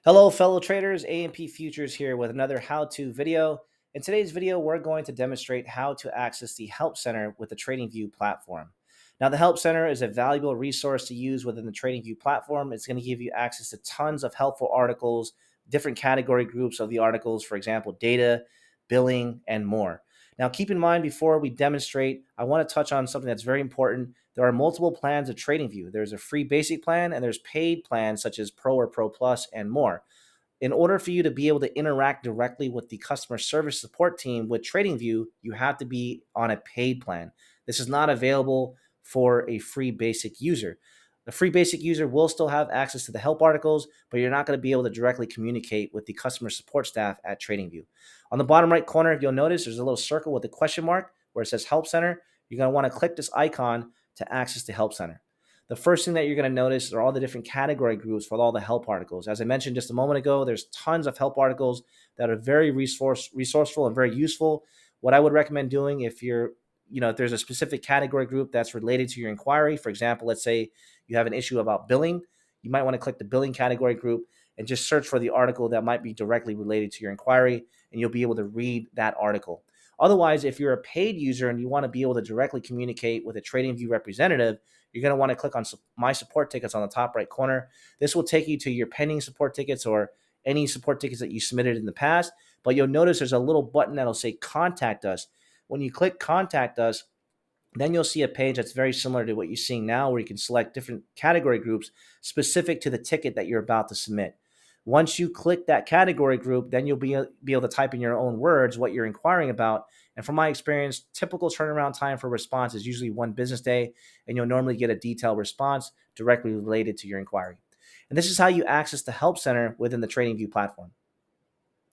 Hello, fellow traders. A&P Futures here with another how-to video. In today's video, we're going to demonstrate how to access the Help Center with the TradingView platform. Now, the Help Center is a valuable resource to use within the TradingView platform. It's going to give you access to tons of helpful articles, different category groups of the articles, for example, data, billing, and more. Now, keep in mind before we demonstrate, I want to touch on something that's very important. There are multiple plans of TradingView. There's a free basic plan and there's paid plans such as Pro or Pro Plus and more. In order for you to be able to interact directly with the customer service support team with TradingView, you have to be on a paid plan. This is not available for a free basic user. The free basic user will still have access to the help articles, but you're not going to be able to directly communicate with the customer support staff at TradingView. On the bottom right corner, if you'll notice, there's a little circle with a question mark where it says Help Center. You're going to want to click this icon to access the Help Center. The first thing that you're going to notice are all the different category groups for all the help articles. As I mentioned just a moment ago, there's tons of help articles that are very resourceful and very useful. What I would recommend doing if there's a specific category group that's related to your inquiry, for example, let's say you have an issue about billing, you might want to click the billing category group and just search for the article that might be directly related to your inquiry, and you'll be able to read that article. Otherwise, if you're a paid user and you want to be able to directly communicate with a TradingView representative, you're going to want to click on My Support Tickets on the top right corner. This will take you to your pending support tickets or any support tickets that you submitted in the past. But you'll notice there's a little button that'll say Contact Us. When you click Contact Us, then you'll see a page that's very similar to what you're seeing now, where you can select different category groups specific to the ticket that you're about to submit. Once you click that category group, then you'll be able to type in your own words what you're inquiring about. And from my experience, typical turnaround time for response is usually 1 business day, and you'll normally get a detailed response directly related to your inquiry. And this is how you access the Help Center within the TradingView platform.